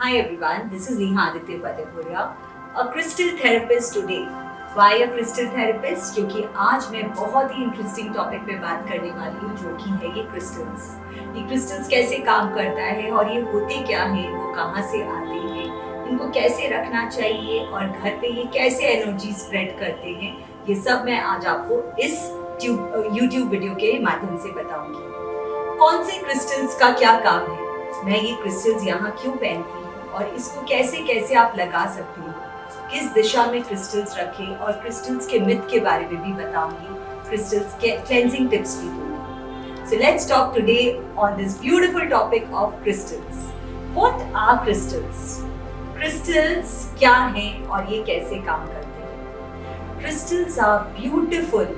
Hi everyone, this is Neha Aditya Fatehpuria, a crystal therapist today. Why a crystal therapist? क्योंकि आज मैं बहुत ही interesting topic पे बात करने वाली हूँ जो कि है ये क्रिस्टल्स। ये क्रिस्टल्स कैसे काम करता है और ये होते क्या हैं, वो कहाँ से आते हैं, इनको कैसे रखना चाहिए और घर पे ये कैसे एनर्जी स्प्रेड करते हैं, ये सब मैं आज आपको इस YouTube वीडियो के माध्यम से बताऊंगी। कौन से क्रिस्टल्स का क्या काम है, मैं ये क्रिस्टल्स यहाँ क्यों पहनती हूँ और इसको कैसे कैसे आप लगा सकती हो, किस दिशा में क्रिस्टल्स रखें और क्रिस्टल्स के मिथ के बारे में भी बताऊंगी, क्रिस्टल्स के क्लेंजिंग टिप्स भी दूंगी। So let's talk today on this beautiful topic of crystals. What are crystals? Crystals क्या हैं और ये कैसे काम करते हैं? Crystals are beautiful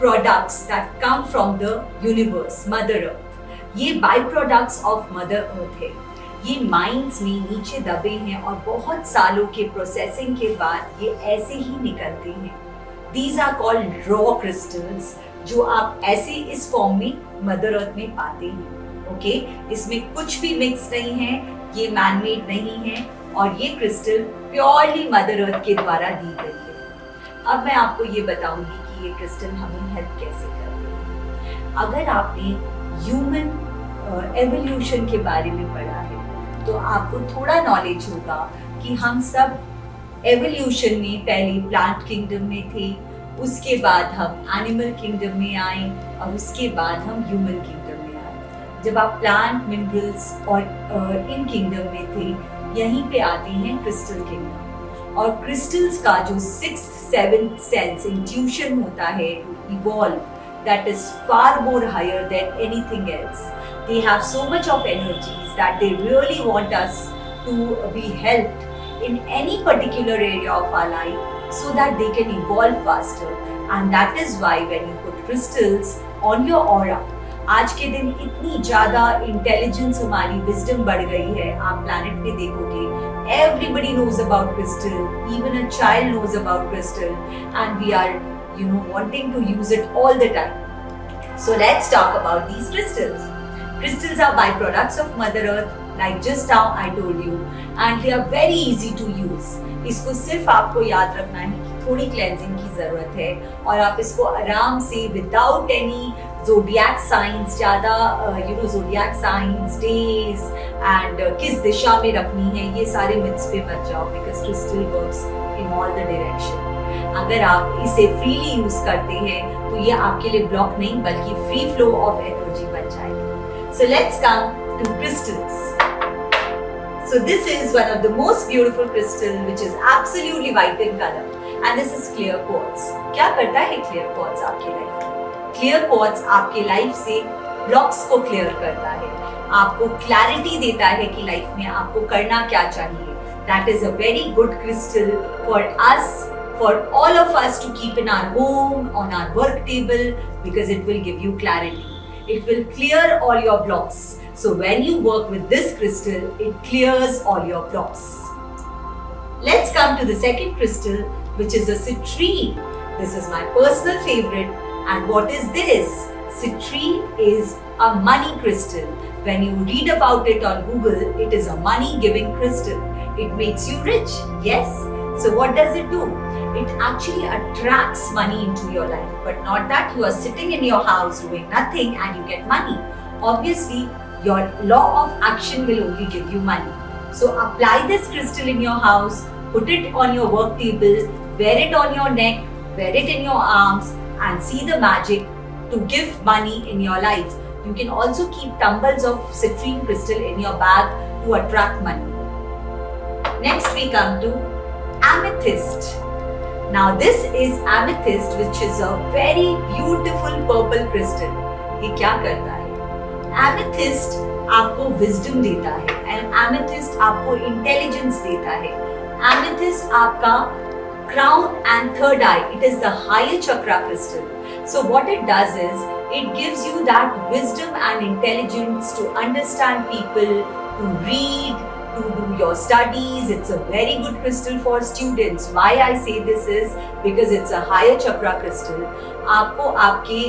products that come from the universe, Mother Earth. ये by products of mother earth है। ये माइंस में नीचे दबे हैं और बहुत सालों के प्रोसेसिंग के बाद ये ऐसे ही निकलते हैं। These are called raw crystals, जो आप ऐसे इस फॉर्म में मदर अर्थ में पाते हैं। ओके, इसमें कुछ भी मिक्स नहीं है, ये मैनमेड नहीं है और ये क्रिस्टल प्योरली मदर अर्थ के द्वारा दी गई है। अब मैं आपको ये बताऊंगी कि ये क्रिस्टल हमें हेल्प कैसे करते हैं। अगर आपने ह्यूमन एवोल्यूशन के बारे में पढ़ा है तो आपको थोड़ा नॉलेज होगा कि हम सब एवोल्यूशन में पहले प्लांट किंगडम में थे, उसके बाद हम एनिमल किंगडम में आए और उसके बाद हम ह्यूमन किंगडम में आए। जब आप प्लांट, मिनरल्स और इन किंगडम में थे, यहीं पे आते हैं क्रिस्टल किंगडम। और क्रिस्टल्स का जो 6th 7th सेंस इंट्यूशन होता है to evolve, that is far more higher than anything else. They have so much of energies that they really want us to be helped in any particular area of our life so that they can evolve faster. And that is why when you put crystals on your aura, आज के दिन इतनी ज़्यादा intelligence, हमारी wisdom बढ़ गई है। आप प्लैनेट पे देखोगे, everybody knows about crystal, even a child knows about crystal, and we are wanting to use it all the time. So let's talk about these crystals. Crystals are byproducts of Mother Earth, like just now I told you, and they are very easy to use. इसको सिर्फ आपको याद रखना है कि थोड़ी cleansing की जरूरत है और आप इसको आराम से विदाउट एनी zodiac signs, ज़्यादा zodiac signs, days and किस दिशा में रखनी है, ये सारे मिथ्स पे मत जाओ, because crystal works in all the direction. अगर आप इसे फ्रीली यूज करते हैं तो ये आपके लिए ब्लॉक नहीं बल्कि फ्री फ्लो ऑफ एनर्जी बन जाएगी। So let's come to crystals. So this is one of the most beautiful crystal which is absolutely white in color and this is clear quartz. क्या करता है clear quartz आपकी life में? Clear quartz आपके life से blocks को clear करता है, आपको क्लैरिटी देता है कि लाइफ में आपको करना क्या चाहिए। That is a very good crystal for us, for all of us to keep in our home, on our work table, because it will give you clarity. It will clear all your blocks. So when you work with this crystal, it clears all your blocks. Let's come to the second crystal, which is a citrine. This is my personal favorite. And what is this? Citrine is a money crystal. When you read about it on Google, it is a money-giving crystal. It makes you rich. Yes. So what does it do? It actually attracts money into your life, but not that you are sitting in your house doing nothing and you get money. Obviously, your law of action will only give you money. So apply this crystal in your house, put it on your work table, wear it on your neck, wear it in your arms and see the magic to give money in your life. You can also keep tumbles of citrine crystal in your bag to attract money. Next we come to amethyst. Now this is amethyst, which is a very beautiful purple crystal. ये क्या करता है? Amethyst आपको wisdom देता है and amethyst आपको intelligence देता है। Amethyst आपका crown and third eye. It is the higher chakra crystal. So what it does is it gives you that wisdom and intelligence to understand people, to read, to do your studies. It's a very good crystal for students. Why I say this is because it's a higher chakra crystal. आपको आपके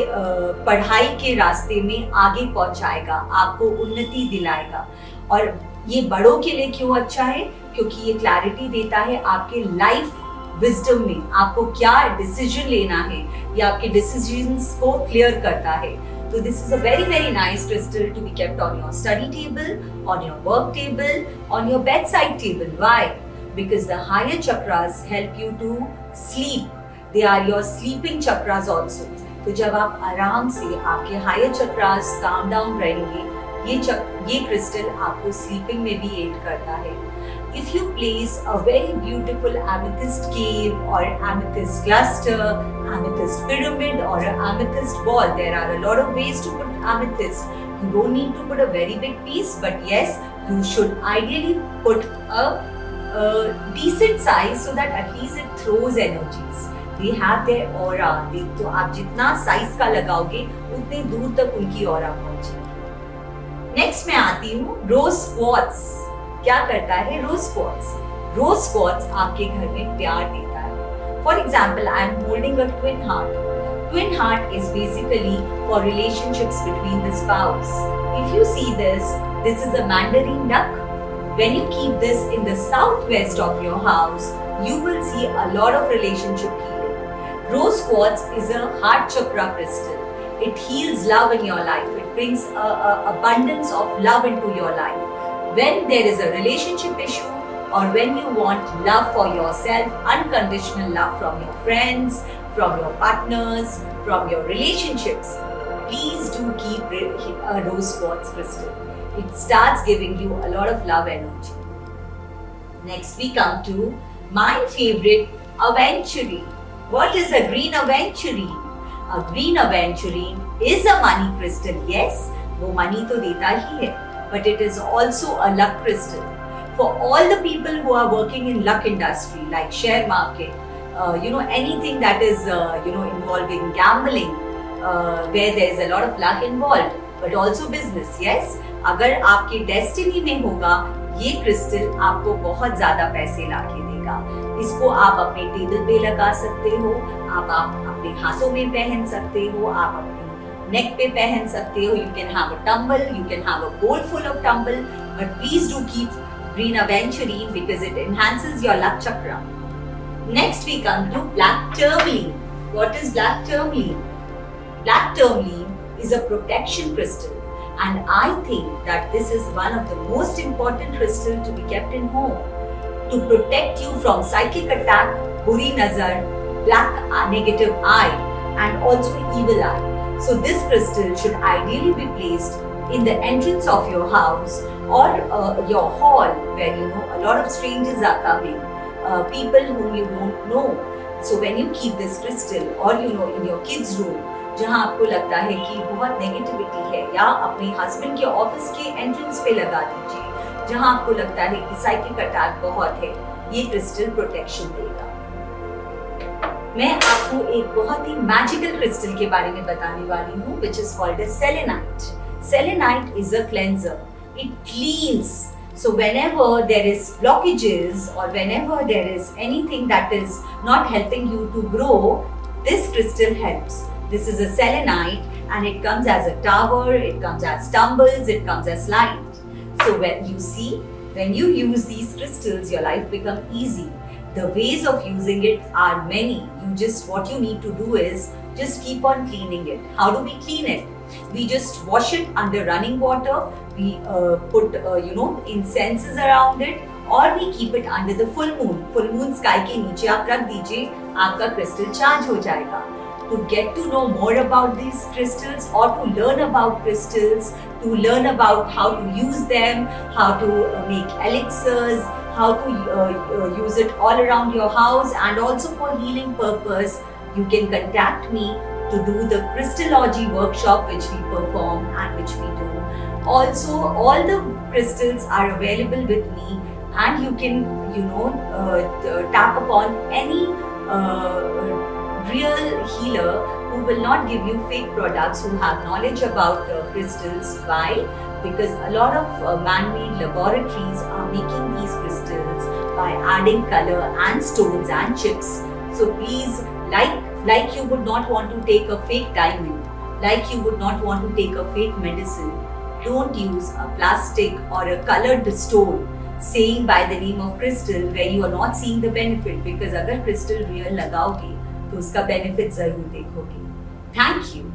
पढ़ाई के रास्ते में आगे पहुंचाएगा, आपको उन्नति दिलाएगा और ये बड़ों के लिए क्यों अच्छा है? क्योंकि ये क्लैरिटी देता है आपके लाइफ विजडम में आपको क्या डिसीजन लेना है, या आपके डिसीजंस को क्लियर करता है। So this is a very very nice crystal to be kept on your study table, on your work table, on your bedside table. Why? Because the higher chakras help you to sleep. They are your sleeping chakras also. तो जब आप आराम से आपके higher chakras calm down रहेंगे, ये crystal आपको sleeping में भी aid करता है। If you place a very beautiful amethyst cave or amethyst cluster, amethyst pyramid or an amethyst ball, there are a lot of ways to put amethyst. You don't need to put a very big piece, but yes, you should ideally put a decent size so that at least it throws energies. They have their aura. तो आप जितना size का लगाओगे उतने दूर तक उनकी aura पहुंचेगी। नेक्स्ट मैं आती हूँ रोज क्वार्ट्ज। क्या करता है रोज क्वार्ट्ज? रोज क्वार्ट्ज आपके घर में प्यार देता है। For example, I am holding a twin heart. Twin heart is basically for relationships between the spouse. If you see this is a mandarin duck. When you keep this in the southwest of your house, you will see a lot of relationship healing. Rose quartz is a heart chakra crystal. It heals love in your life. It brings a abundance of love into your life. When there is a relationship issue, or when you want love for yourself, unconditional love from your friends, from your partners, from your relationships, please do keep a rose quartz crystal. It starts giving you a lot of love energy. Next we come to my favorite, aventurine. What is a green aventurine? A green aventurine is a money crystal. Yes, वो money तो देता ही है, but it is also a luck crystal. For all the people who are working in luck industry, like share market, anything that is involving gambling, where there is a lot of luck involved, but also business. Yes, अगर आपके destiny में होगा, ये crystal आपको बहुत ज्यादा पैसे लाके देगा। इसको आप अपने टेबल पे लगा सकते हो, आप अपने हाथों में पहन सकते हो, आप अपने नेक पे पहन सकते हो। You can have a tumble, you can have a bowl full of tumble, but please do keep green aventurine because it enhances your luck chakra. Next we come to black tourmaline. What is black tourmaline? Black tourmaline is a protection crystal, and I think that this is one of the most important crystals to be kept in home to protect you from psychic attack, buri nazar, black negative eye, and also evil eye. So this crystal should ideally be placed in the entrance of your house or your hall, where a lot of strangers are coming. People whom you don't know. So when you keep this crystal, or in your kids' room, जहाँ आपको लगता है कि बहुत negativity है, या अपने husband के ऑफिस के एंट्रेंस पे लगा दीजिए, जहाँ आपको लगता है कि साइकिक अटैक बहुत है, ये क्रिस्टल प्रोटेक्शन देगा। मैं आपको एक बहुत ही मैजिकल क्रिस्टल के बारे में बताने वाली हूँ, which is called as selenite. Selenite is a cleanser. It cleans. So whenever there is blockages, or whenever there is anything that is not helping you to grow, this crystal helps. This is a selenite, and it comes as a tower, it comes as tumbles, it comes as light. So when you use these crystals, your life becomes easy. The ways of using it are many. What you need to do is just keep on cleaning it. How do we clean it? We just wash it under running water. We put incenses around it, or we keep it under the full moon. Full moon sky के नीचे आप रख दीजिए, आपका crystal charge हो जाएगा. To get to know more about these crystals, or to learn about crystals, to learn about how to use them, how to make elixirs, how to use it all around your house, and also for healing purpose, you can contact me to do the crystallology workshop which we perform and which we do. Also, all the crystals are available with me, and you can tap upon any real healer who will not give you fake products, who have knowledge about crystals. Why? Because a lot of man-made laboratories are making these crystals by adding color and stones and chips. So please, like you would not want to take a fake diamond, like you would not want to take a fake medicine, Don't use a plastic or a colored stone saying by the name of crystal where you are not seeing the benefit, because अगर crystal real लगाओगे तो उसका benefit जरूर देखोगे. Thank you.